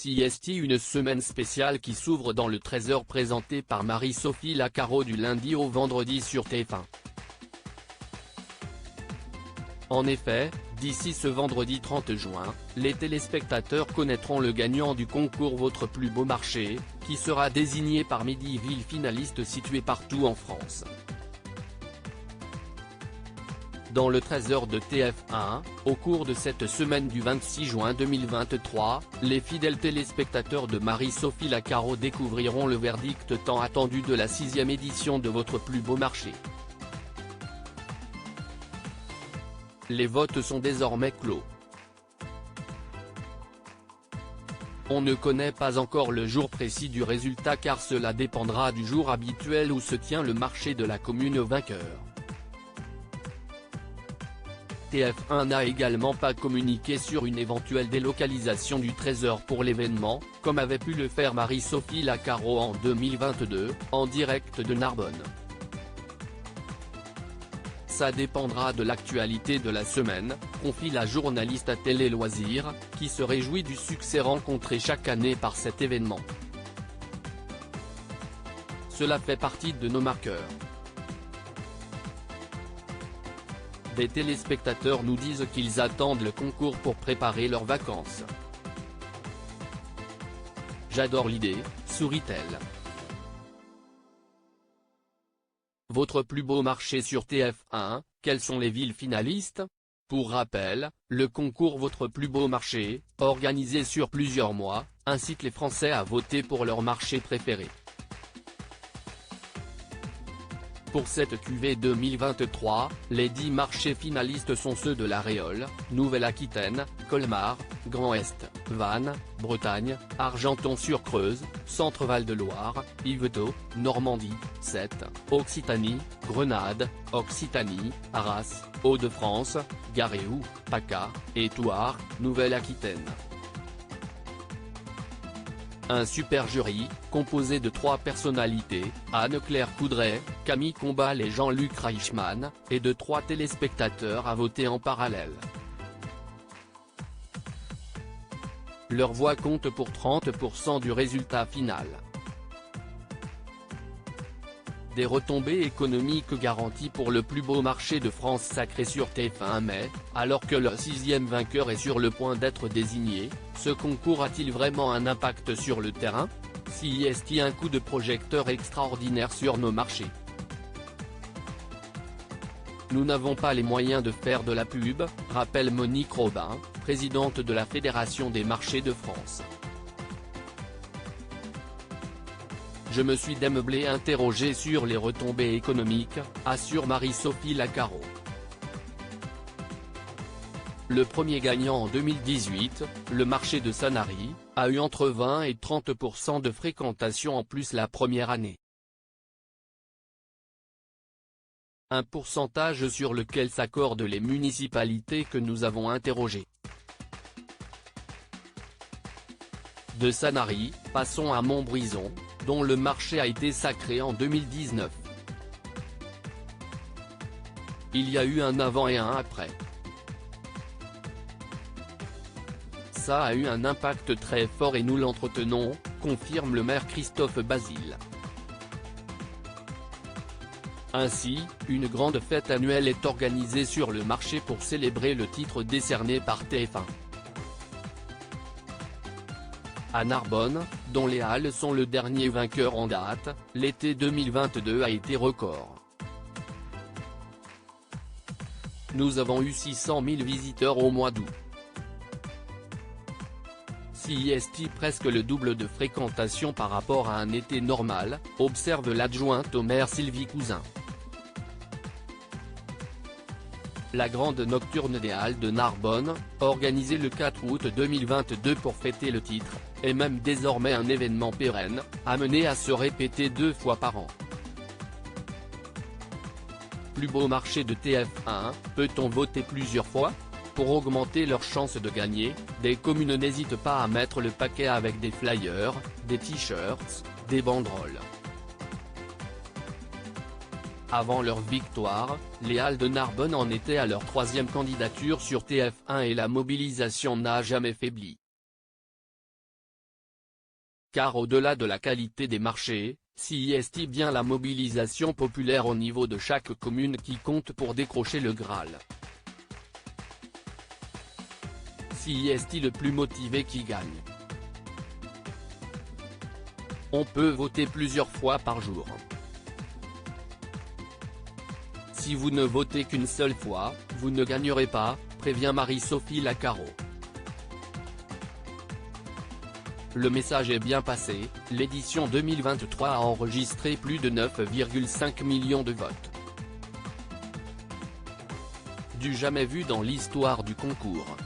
CST, une semaine spéciale qui s'ouvre dans le 13h, présenté par Marie-Sophie Lacaro du lundi au vendredi sur TF1. En effet, d'ici ce vendredi 30 juin, les téléspectateurs connaîtront le gagnant du concours Votre plus beau marché, qui sera désigné parmi 10 villes finalistes situées partout en France. Dans le 13h de TF1, au cours de cette semaine du 26 juin 2023, les fidèles téléspectateurs de Marie-Sophie Lacaro découvriront le verdict tant attendu de la 6e édition de Votre plus beau marché. Les votes sont désormais clos. On ne connaît pas encore le jour précis du résultat car cela dépendra du jour habituel où se tient le marché de la commune vainqueur. TF1 n'a également pas communiqué sur une éventuelle délocalisation du 13h pour l'événement, comme avait pu le faire Marie-Sophie Lacaro en 2022, en direct de Narbonne. Ça dépendra de l'actualité de la semaine, confie la journaliste à Télé Loisirs, qui se réjouit du succès rencontré chaque année par cet événement. Cela fait partie de nos marqueurs. Des téléspectateurs nous disent qu'ils attendent le concours pour préparer leurs vacances. J'adore l'idée, sourit-elle. Votre plus beau marché sur TF1, quelles sont les villes finalistes? Pour rappel, le concours Votre plus beau marché, organisé sur plusieurs mois, incite les Français à voter pour leur marché préféré. Pour cette cuvée 2023, les 10 marchés finalistes sont ceux de La Réole, Nouvelle-Aquitaine, Colmar, Grand Est, Vannes, Bretagne, Argenton-sur-Creuse, Centre-Val de Loire, Yvetot, Normandie, Sète, Occitanie, Grenade, Occitanie, Arras, Hauts-de-France, Garéou, PACA, et Thouars, Nouvelle-Aquitaine. Un super jury, composé de 3 personnalités, Anne-Claire Coudray, Camille Combal et Jean-Luc Reichmann, et de 3 téléspectateurs à voter en parallèle. Leur voix compte pour 30% du résultat final. Des retombées économiques garanties pour le plus beau marché de France sacré sur TF1 mais, alors que le 6e vainqueur est sur le point d'être désigné, ce concours a-t-il vraiment un impact sur le terrain? CST, un coup de projecteur extraordinaire sur nos marchés. Nous n'avons pas les moyens de faire de la pub, rappelle Monique Robin, présidente de la Fédération des marchés de France. Je me suis d'emblée interrogé sur les retombées économiques, assure Marie-Sophie Lacaro. Le premier gagnant en 2018, le marché de Sanary, a eu entre 20 et 30% de fréquentation en plus la première année. Un pourcentage sur lequel s'accordent les municipalités que nous avons interrogées. De Sanary, passons à Montbrison, dont le marché a été sacré en 2019. Il y a eu un avant et un après. Ça a eu un impact très fort et nous l'entretenons, confirme le maire Christophe Basile. Ainsi, une grande fête annuelle est organisée sur le marché pour célébrer le titre décerné par TF1. À Narbonne, dont les Halles sont le dernier vainqueur en date, l'été 2022 a été record. Nous avons eu 600 000 visiteurs au mois d'août. CST, presque le double de fréquentation par rapport à un été normal, observe l'adjointe au maire Sylvie Cousin. La grande nocturne des Halles de Narbonne, organisée le 4 août 2022 pour fêter le titre, est même désormais un événement pérenne, amené à se répéter 2 fois par an. Plus beau marché de TF1, peut-on voter plusieurs fois? Pour augmenter leurs chances de gagner, des communes n'hésitent pas à mettre le paquet avec des flyers, des t-shirts, des banderoles. Avant leur victoire, les Halles de Narbonne en étaient à leur 3e candidature sur TF1 et la mobilisation n'a jamais faibli. car au-delà de la qualité des marchés, s'y est bien la mobilisation populaire au niveau de chaque commune qui compte pour décrocher le Graal. S'y est le plus motivé qui gagne. On peut voter plusieurs fois par jour. Si vous ne votez qu'une seule fois, vous ne gagnerez pas, prévient Marie-Sophie Lacaro. Le message est bien passé, l'édition 2023 a enregistré plus de 9,5 millions de votes. Du jamais vu dans l'histoire du concours.